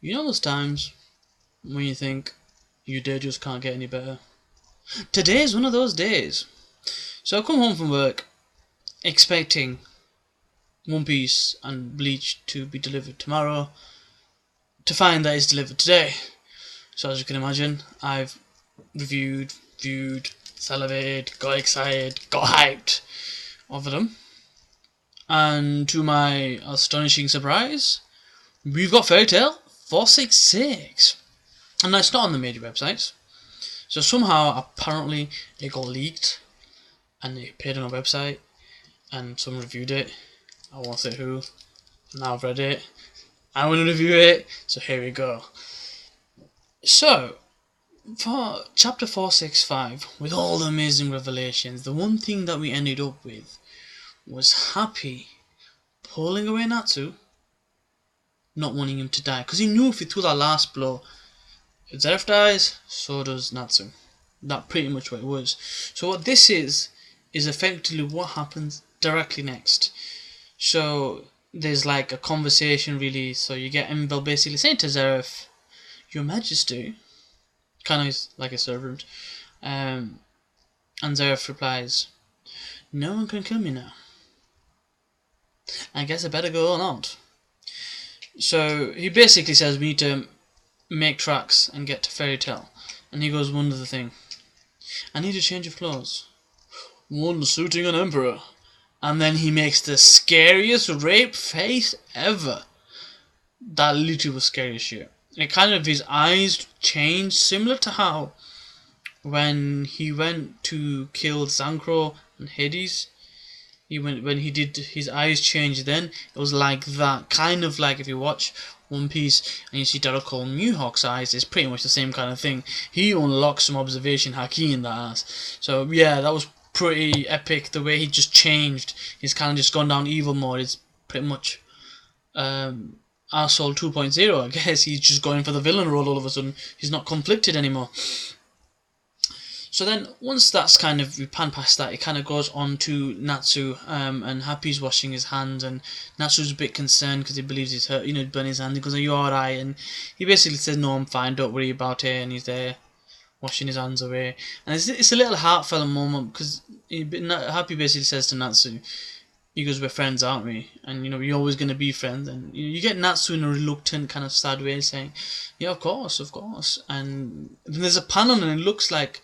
You know those times when you think your day just can't get any better? Today is one of those days. So I come home from work expecting One Piece and Bleach to be delivered tomorrow, to find that it's delivered today. So as you can imagine, I've reviewed, viewed, salivated, got excited, got hyped over them. And to my astonishing surprise, we've got Fairy Tail 466. And it's not on the major websites. So somehow, apparently, it got leaked and it appeared on a website and someone reviewed it. I won't say who. Now I've read it. I want to review it. So here we go. So, for chapter 465, with all the amazing revelations, the one thing that we ended up with was Happy pulling away Natsu, not wanting him to die, because he knew if he threw that last blow, if Zeref dies, so does Natsu. That's pretty much what it was. So what this is effectively what happens directly next. So there's like a conversation really, so you get Envel basically saying to Zeref, Your Majesty, kind of like a servant, and Zeref replies, No one can kill me now. I guess I better go or not. So he basically says we need to make tracks and get to Fairy Tail. And he goes, one other thing. I need a change of clothes. One suiting an emperor. And then he makes the scariest rape face ever. That literally was scary as shit. It kind of, his eyes changed, similar to how when he went to kill Zancro and Hades, when he did his eyes change then, it was like that. Kind of like if you watch One Piece and you see Darako Mihawk's eyes, it's pretty much the same kind of thing. He unlocked some observation haki in that ass. So yeah, that was pretty epic. The way he just changed, he's kind of just gone down evil mode. It's pretty much Arsehole 2.0, I guess. He's just going for the villain role all of a sudden. He's not conflicted anymore. So then, once that's kind of, we pan past that, it kind of goes on to Natsu, and Happy's washing his hands, and Natsu's a bit concerned because he believes he's hurt, burn his hand. He goes, Are you alright? And he basically says, No, I'm fine, don't worry about it, and he's there, washing his hands away. And it's a little heartfelt moment, because Happy basically says to Natsu, he goes, We're friends, aren't we? And, we're always going to be friends. And you get Natsu in a reluctant, kind of sad way, saying, Yeah, of course. And then there's a panel, and it looks like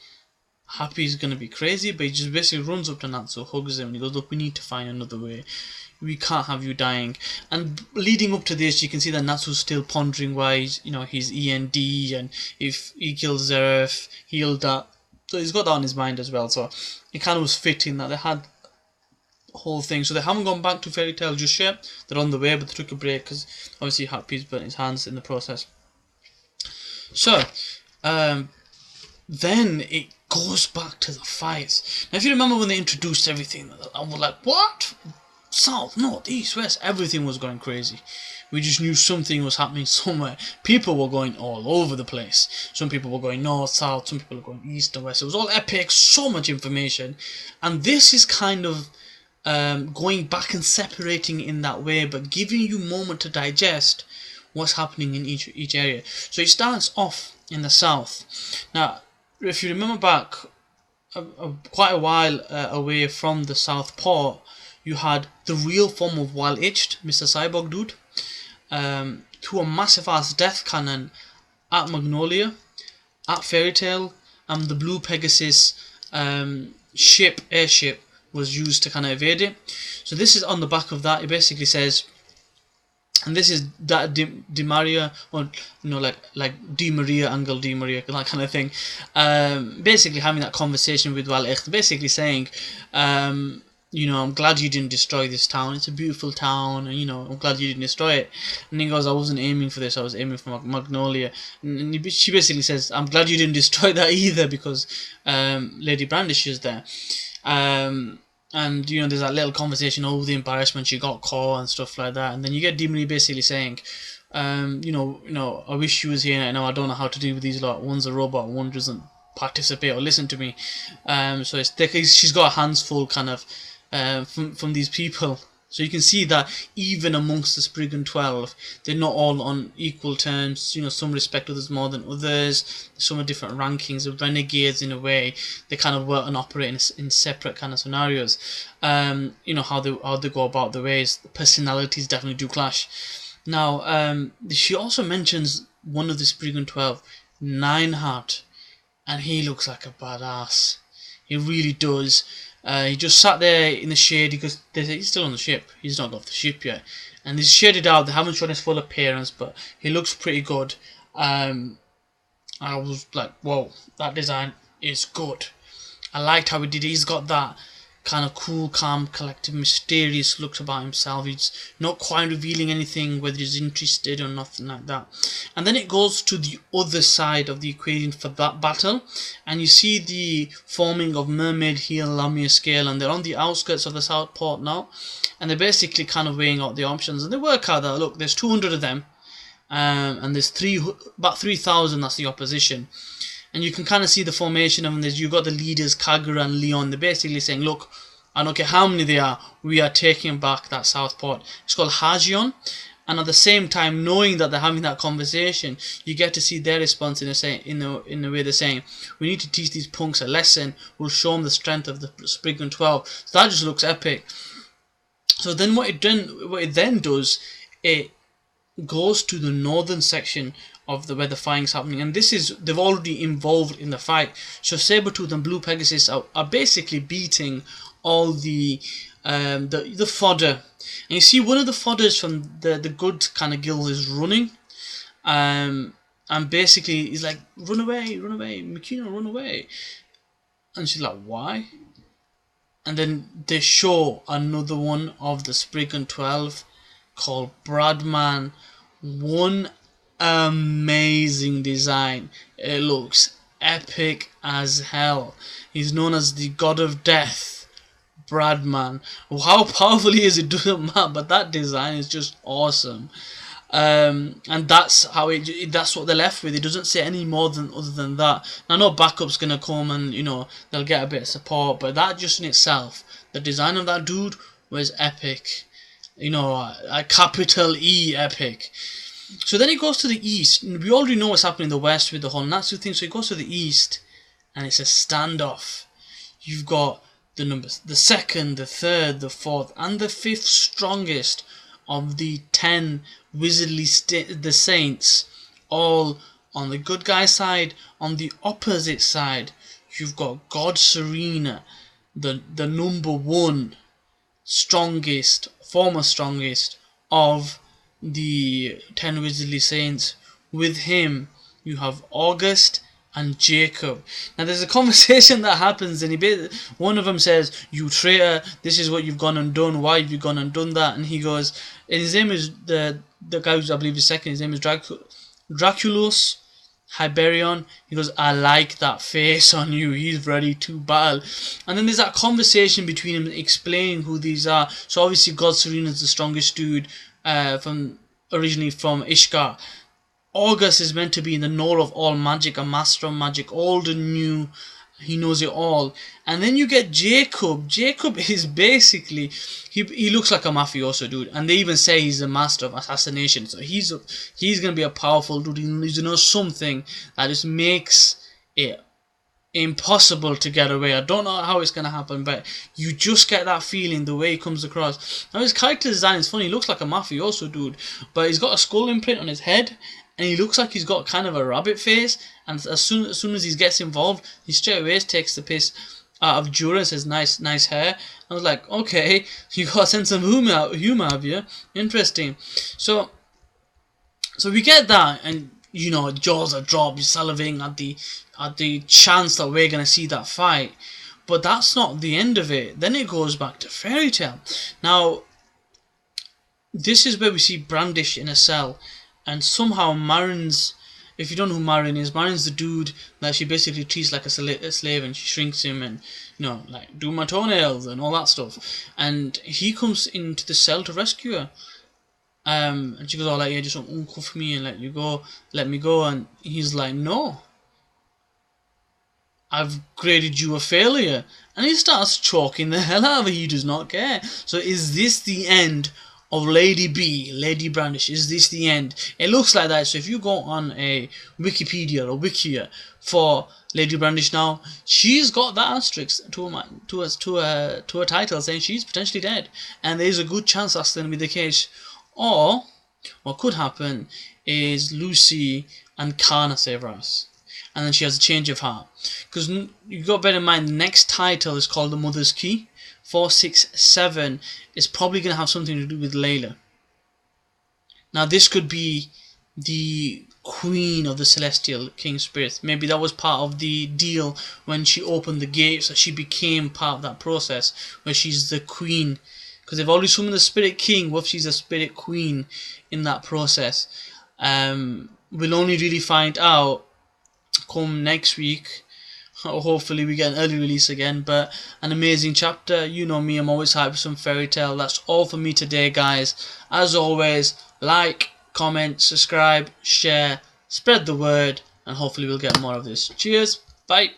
Happy's gonna be crazy, but he just basically runs up to Natsu, hugs him, and he goes, Look, we need to find another way. We can't have you dying. And leading up to this, you can see that Natsu's still pondering why he's END, and if he kills Zeref, he'll die. So he's got that on his mind as well, so it kind of was fitting that they had the whole thing. So they haven't gone back to Fairy Tail just yet. They're on the way, but they took a break, because obviously Happy's burnt his hands in the process. So, then it goes back to the fights. Now, if you remember when they introduced everything, I was like, what? South, north, east, west, everything was going crazy. We just knew something was happening somewhere. People were going all over the place. Some people were going north, south, some people were going east and west. It was all epic, so much information. And this is kind of going back and separating in that way, but giving you a moment to digest what's happening in each area. So it starts off in the south. Now, if you remember back quite a while away from the South Port, you had the real form of Wild Itched, Mr. Cyborg Dude, to a massive ass death cannon at Magnolia, at Fairy Tail, and the Blue Pegasus airship was used to kind of evade it. So this is on the back of that. It basically says, and this is that Di Maria, or like Di Maria, Angel Di Maria, that kind of thing. Basically having that conversation with Wal Echt, basically saying, I'm glad you didn't destroy this town. It's a beautiful town, and I'm glad you didn't destroy it. And he goes, I wasn't aiming for this. I was aiming for Magnolia. And she basically says, I'm glad you didn't destroy that either, because Lady Brandish is there. And there's that little conversation over the embarrassment she got caught and stuff like that, and then you get Demony basically saying, I wish she was here. I know I don't know how to deal with these lot. One's a robot, one doesn't participate or listen to me. So it's she's got her hands full, kind of, from these people So you can see that even amongst the Spriggan 12, they're not all on equal terms. You know, some respect others more than others. Some are different rankings. The renegades, in a way, they kind of work and operate in separate kind of scenarios. You know, how they go about the ways. The personalities definitely do clash. Now, she also mentions one of the Spriggan 12, Nineheart, and he looks like a badass. He really does. He just sat there in the shade because he's still on the ship. He's not off the ship yet. And he's shaded out. They haven't shown his full appearance, but he looks pretty good. I was like, whoa, that design is good. I liked how he did it. He's got that kind of cool, calm, collective, mysterious look about himself. He's not quite revealing anything, whether he's interested or nothing like that. And then it goes to the other side of the equation for that battle, and you see the forming of Mermaid, Heel, Lamia Scale, and they're on the outskirts of the South Port now, and they're basically kind of weighing out the options, and they work out that, look, there's 200 of them, and there's about 3,000, that's the opposition. And you can kind of see the formation of them. You've got the leaders, Kagura and Leon. They're basically saying, look, I don't care how many they are, we are taking back that South Port. It's called Hajion. And at the same time, knowing that they're having that conversation, you get to see their response in the way they're saying, we need to teach these punks a lesson. We'll show them the strength of the Spriggan 12. So that just looks epic. So then what it then does, it goes to the northern section of where the fighting's happening, and they've already involved in the fight. So Sabretooth and Blue Pegasus are basically beating all the fodder. And you see one of the fodders from the good kind of guild is running, and basically he's like, run away, Makino, run away. And she's like, why? And then they show another one of the Spriggan 12 called BRADMAN. One amazing design. It looks epic as hell. He's known as the God of Death, BRADMAN. How powerful he is, it doesn't matter, but that design is just awesome. And that's how that's what they're left with. It doesn't say any more other than that. Now, I know backup's gonna come and, you know, they'll get a bit of support, but that just in itself, the design of that dude was epic. You know, a capital E epic. So then it goes to the east. We already know what's happening in the west with the whole Natsu thing. So it goes to the east, and it's a standoff. You've got the numbers, the second, the third, the fourth, and the fifth strongest of the 10 wizardly the saints, all on the good guy side. On the opposite side, you've got God Serena, the number one strongest, former strongest of the 10 wizardly saints. With him you have August and Jacob. Now there's a conversation that happens, and one of them says, you traitor, this is what you've gone and done, why have you gone and done that? And he goes, and his name is the guy who's, I believe, is second, his name is Draculus Hyperion. He goes, I like that face on you, he's ready to battle. And then there's that conversation between them explaining who these are. So obviously God Serena's the strongest dude, originally from Ishkar. August is meant to be in the know of all magic, a master of magic, old and new, he knows it all. And then you get Jacob. Jacob is basically, he looks like a mafioso dude, and they even say he's a master of assassination. So he's gonna be a powerful dude. He needs to know something that just makes it impossible to get away. I don't know how it's gonna happen, but you just get that feeling the way he comes across. Now his character design is funny. He looks like a mafioso dude, but he's got a skull imprint on his head, and he looks like he's got kind of a rabbit face. And as soon as he gets involved, he straight away takes the piss out of Jura and says, nice hair. I was like, okay, you got a sense of humor, have you? Interesting. So we get that, and you know, jaws are dropped, you're salivating at the chance that we're gonna see that fight. But that's not the end of it. Then it goes back to Fairy Tail. Now, this is where we see Brandish in a cell, and somehow Marin's, if you don't know who Marin is, Marin's the dude that she basically treats like a slave, and she shrinks him and, you know, like, do my toenails and all that stuff. And he comes into the cell to rescue her. And she goes, oh, like, yeah, just uncuff me and let me go. And he's like, no. I've graded you a failure. And he starts choking the hell out of her. He does not care. So is this the end of Lady B, Lady Brandish? Is this the end? It looks like that. So if you go on a Wikipedia or Wikia for Lady Brandish now, she's got that asterisk to her title saying she's potentially dead, and there's a good chance that's going to be the case. Or what could happen is Lucy and Kana save her ass, and then she has a change of heart. Because you've got to bear in mind, the next title is called The Mother's Key. 467 is probably going to have something to do with Layla. Now this could be the Queen of the Celestial King Spirit. Maybe that was part of the deal when she opened the gates, that she became part of that process, where she's the Queen. Because they've already summoned the Spirit King, what if she's a Spirit Queen in that process? We'll only really find out come next week. Hopefully we get an early release again, but an amazing chapter. You know me, I'm always hyped for some fairy tale. That's all for me today, guys. As always, like, comment, subscribe, share, spread the word, and hopefully we'll get more of this. Cheers, bye.